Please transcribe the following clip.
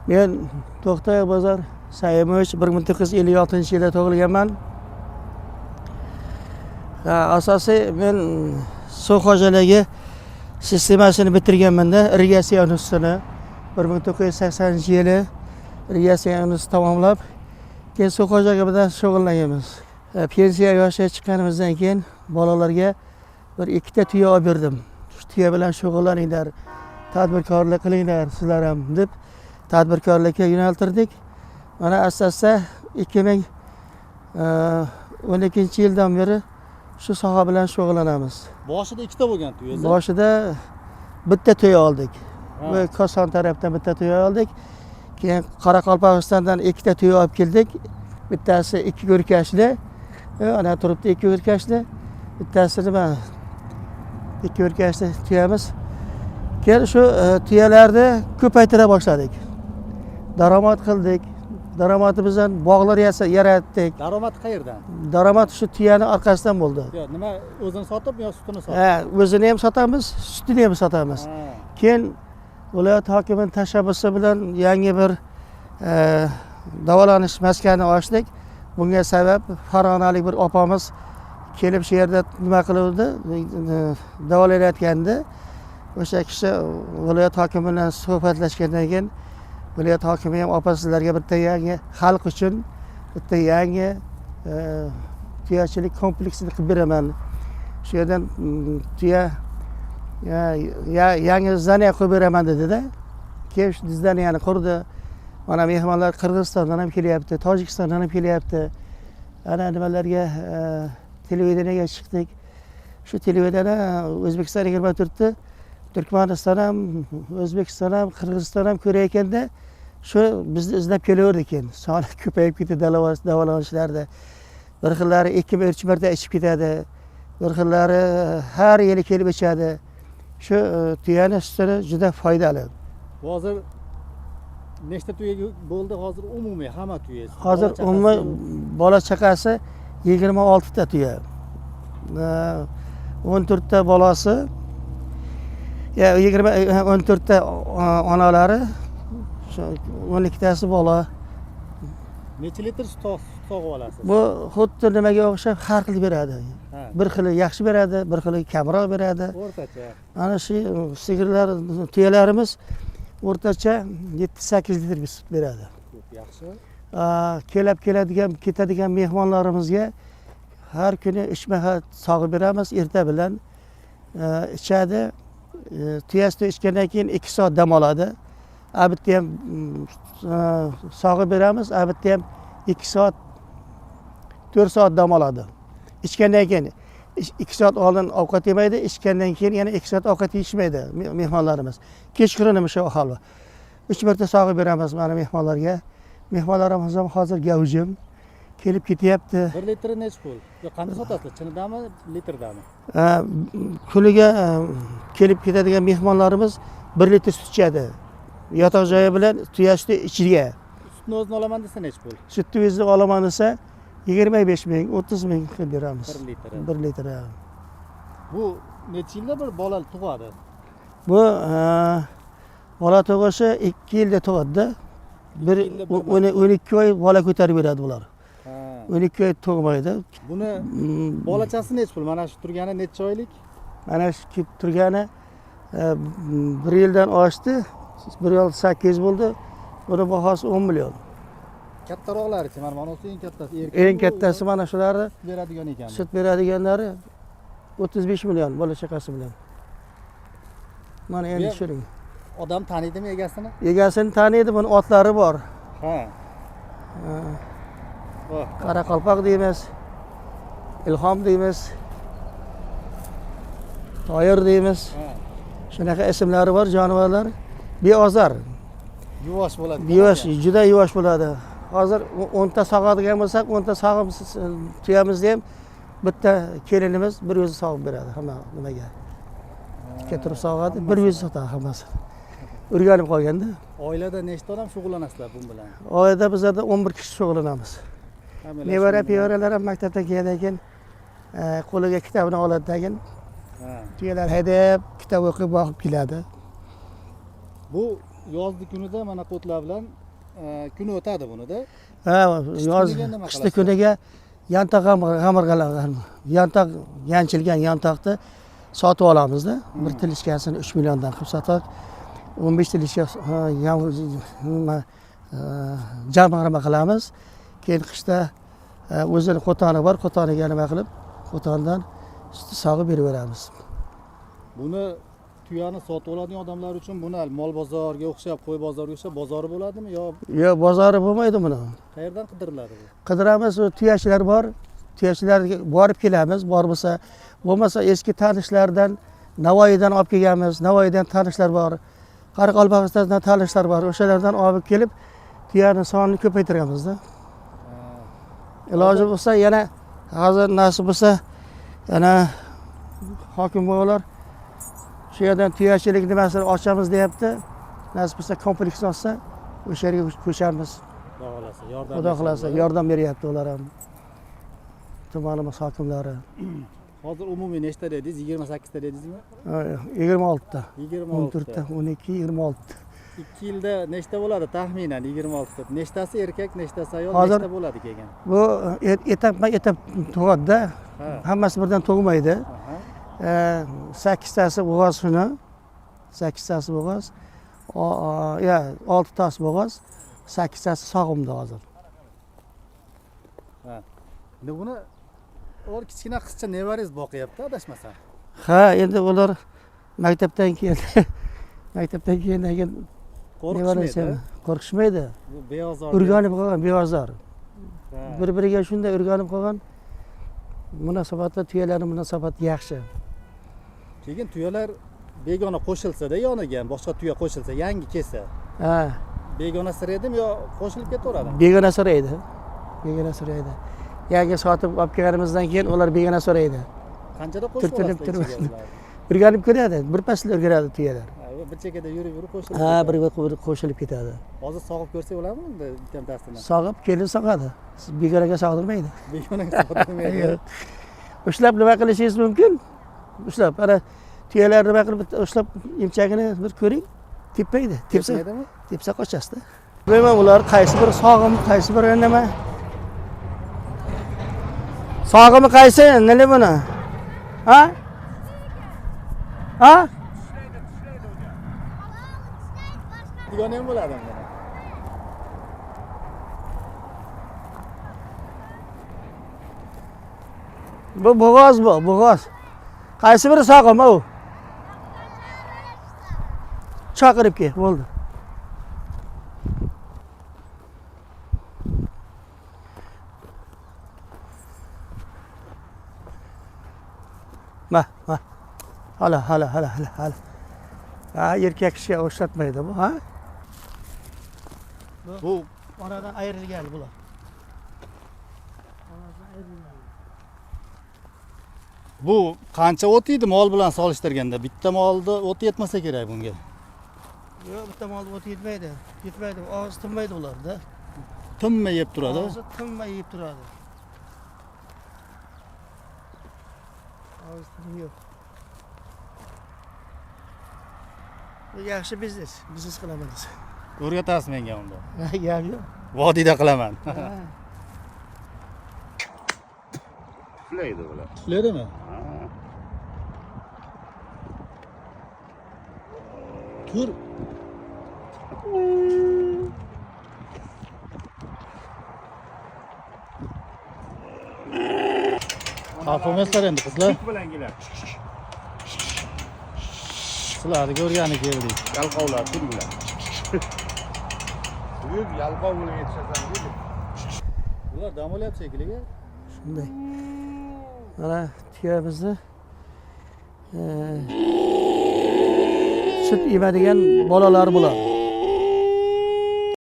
Men To'xtay bozor Sayimoch 1956-yilda tug'ilganman. Asosiy men suv xo'jaligi sistemasini bitirganman-da, irrigatsiya institutini 1980-yili irrigatsiya institutini tamomlab, keyin suv xo'jaligi bilan shug'ullanganmiz. Pensiya yoshiga chiqqanimizdan keyin bolalarga bir ikkita tuya olib berdim. Shu tuya bilan shug'ullaninglar, tadbirkorlik qilinglar sizlar ham deb tadbirkorlikka yo'naltirdik. Mana asta-asta 2012-yildan beri shu soha bilan shug'ullanamiz. Boshida ikkita bo'lgan tuyangiz? Boshida bitta tuya oldik. Bu Koson tarafdan bitta tuya oldik. Keyin Qoraqalpog'istondan ikkita tuya olib keldik. Bittasi 2 ko'rkashli, ana turibdi 2 ko'rkashli. Bittasi nima? 2 ko'rkashli tuyamiz. Keyin shu tuyalarni ko'paytira boshladik. Daromad qildik. Daromadimizdan bog'lar yaratdik. Daromad qayerdan? Daromad shu tuyani orqasidan bo'ldi. Yo'q, nima o'zini sotib yo sutini sotib? O'zini ham sotamiz, sutini ham sotamiz. Keyin viloyat hokimining tashabbusi bilan yangi bir davolanish maskani ochdik. Bunga sabab farg'onalik bir opamiz kelib shu yerda nima qiluvdi, davolanayotgandi. O'sha kishi viloyat hokimi bilan suhbatlashgandan keyin viloyat hokimi ham opa sizlarga bitta yangi xalq uchun bitta yangi tuyachilik kompleksini qilib beraman. Shu yerdan tuya yangi zdaniya qilib beraman dedi-da. Keyin shu zdaniyani qurdi. Mana mehmonlar Qirg'izistondan ham kelyapti, Tojikistondan ham kelyapti. Ana nimalarga televideniyega chiqdik. Shu televideniyada O'zbekiston 24 ta Turkmaniston ham, O'zbekiston ham, Qirg'iziston ham ko'rayotganda shu bizni izlab kelaverdik keyin. Soni ko'payib ketdi davolanishlarda. Bir xillari 2-3 marta ichib ketadi. Bir xillari har yili kelib ichadi. Shu tuyani sutini juda foydali. Hozir nechta tuya bo'ldi hozir umumiy hamma tuya? Hozir umumiy bola chaqasi 26 ta tuya. 14 ta bolasi 14 ta onalari, 12 tasi bola. Necha litr sut sog'ib olasiz? Bu xuddi nimaga o'xshab har xil beradi. Bir xili yaxshi beradi, bir xili kamroq beradi. O'rtacha. Ana shu sigirlar, tuyalarimiz o'rtacha 7-8 litr sut beradi. Yaxshi. Keladigan, ketadigan mehmonlarimizga har kuni 3 mahal sog'ib beramiz, erta bilan ichadi. Tuyasi ichgandan keyin 2 soat dam oladi. Abitda ham sog'ib beramiz, abitda ham 2 soat 4 soat dam oladi. Ichgandan keyin 2 soat oldin ovqat yemaydi, ichgandan keyin yana 2 soat ovqat yeyishmaydi mehmonlarimiz. Kechqurun ham shu ahvol. 3 marta sog'ib beramiz mana mehmonlarga. Mehmonlarimiz ham hozir gavjum kelib ketyapti. 1 litr necha pul? Yo, qanday sotasiz? Chinidami, litrdami? Kuniga kelib ketadigan mehmonlarimiz 1 litr sut ichadi. Yotoq joyi bilan tuya suti ichiga. Sutni o'zini olaman desa necha pul? Sutni o'zini olaman desa 25 ming, 30 ming qilib beramiz. 1 litr. 1 litr. Bu necha yilda bir bola tug'adi? Bu bola tug'ishi 2 yilda tug'adi-da. 12 oy bola ko'tarib beradi bular. 12 oy tug'maydi. Buni bolachasi necha pul? Mana shu turgani necha oylik? Mana shu turgani 1 yildan oshdi. 1 yil 8 bo'ldi. Buni bahosi 10 million. Kattaroqlari-chi, mana bunisi eng kattasi. Eng kattasi mana shularni beradigan ekan. Sut beradiganlari 35 million bola chaqasi bilan. Mana endi tushiring. Odam taniydimi egasini? Egasini taniydi, buni otlari bor. Qoraqalpoq deymiz. Ilhom deymiz. Toyir deymiz. Shunaqa ismlari bor jonivorlar. Beozor. Yuvosh bo'ladi. Yuvosh, juda yuvosh bo'ladi. Hozir 10 ta sog'adigan bo'lsak, 10 ta sog'ib tuyamizni ham bitta kelinimiz bir o'zi sog'ib beradi hamma nimaga. Ikki turib sog'adi, bir o'zi sotadi hammasi. O'rganib qolganda. Oilada nechta odam shug'ullanasizlar bu bilan? Oilada bizlarda 11 kishi shug'ullanamiz. Nevara piyaralar ham maktabdan kelgandan keyin qo'liga kitobini oladidan keyin tuyalar haydab, kitob o'qib boqib keladi. Bu yozgi kunida mana qo'tlar bilan kun o'tadi bunida. Ha, yoz kuniga nima qishda qilasiz? kuniga yantoq g'amirg'alar, yantoq yanchilgan yantoqni sotib olamizda. Bir tilishkasini 3 milliondan qilib sotak. 15 tilishka jamg'arma qilamiz. Keyin qishda o'zini qo'toni bor, qo'toniga nima qilib, qo'tondan sog'ib berib beramiz. Buni tuyani sotib oladigan odamlar uchun buni mol bozoriga o'xshab, qo'y bozoriga o'xshab bozori bo'ladimi yo Yo'q, bozori bo'lmaydi buni. qayerdan qidiriladi bu? Qidiramiz, tuyachilar bor. Tuyachilarga borib kelamiz, bor bo'lmasa eski tanishlardan Navoiydan olib kelganmiz. Navoiydan tanishlar bor. Qoraqalpog'istondan tanishlar bor. O'shalardan olib kelib tuyani sonini ko'paytiramizda. Iloji bo'lsa yana hozir nasib bo'lsa yana hokim bog'lar shu yerdan tuyachilik nimasini ochamiz deyapti. Nasib bo'lsa kompleks ochsa o'sha yerga ko'chamiz. Xudo xolasa, yordam Xudo xolasa yordam beryapti ular ham. Tumanimiz hokimlari. Hozir umumiy nechta dedingiz? 28 ta dedingizmi? 26 ta. 26 14 ta, 12, 26 ta. 2 yilda nechta bo'ladi taxminan 26 ta? Nechtasi erkak, nechtasi ayol, Hozir- nechta bo'ladi kelgan? Bu etap tug'adi-da. Ha. Hammasi birdan tug'maydi. Aha. 8 tasi bo'g'oz shuni. 8 tasi bo'g'oz. 6 tasi bo'g'oz. 8 tasi sog'imda hozir. Ha. Endi buni o'r kichkina qizcha nevarangiz boqyapti, adashmasam. Ha, endi ular maktabdan keyin maktabdan keyin Qo'rqishmaydi. qo'rqishmaydi. Bu beozor. O'rganib qolgan beozor. Ha. Bir-biriga shunday o'rganib qolgan. Munosabatlar, tuyalarning munosabati yaxshi. Keyin tuyalar begona qo'shilsa-da yoniga ham boshqa tuya qo'shilsa, yangi kelsa, Ha, begona siradimi yo qo'shilib ketaveradimi? begona so'raydi. Begona so'raydi. Yangi sotib olib kelganimizdan keyin ular begona so'raydi. Qanchada qo'shib Turtinib olasiz turib. ichiga ularni? O'rganib ko'radi, bir pasda o'rganadi tuyalar. Ha, bir chekada yurib qo'shilib. Ha, ketadi. bir qo'shilib ketadi. Hozir sog'ib ko'rsak bo'ladimi endi bittatasini? Sog'ib kelin sog'adi. Begonaga sog'dirmaydi. Begonaga sog'dirmaydi. Ushlab nima qilishingiz mumkin? Ushlab, ana tuyalarni nima qilib ushlab imchagini bir ko'ring. Tepmaydi. Tepmaydimi? Tepsa qochasizda. Bilmayman ular qaysi bir sog'im, qaysi bir nima. Sog'imi qaysi? Nima buni? Ha? Ha? Begona ham bo'ladimi buni? Bu bo'g'oz bu, bo'g'oz. Qaysi biri sog'im u? Chaqirib kel, bo'ldi. Ma. Hala. Ha, erkak kishiga o'xshatmaydi bu, ha? Bu Oradan ayrilgan bular. bu qancha o't yeydi mol bilan solishtirganda? Bitta molda o't yetmasa kerak bunga. Yo'q, bitta mol o't yetmaydi. Yetmaydi, og'iz tinmaydi ularda. Tinmay yeb turadi. Og'izi tinmay yeb turadi. Og'iz timi yo'q. Bu yaxshi biznes qilaman desa. O'rgatasiz menga unda. Gap yo'q. Vodiyda qilaman. Tuflaydi bular. Tuflaydimi? Tur. Xavfimizlar endi qizlar. Tik bilan keladi. Sizlarni ko'rgani keldik. Yalqovlar tik bilan. Buyuk yalqov bilan yetishasan deydi. Ular dam olyapti shekilli. Shunday. Mana tuyamizni sut emadigan bolalar bular.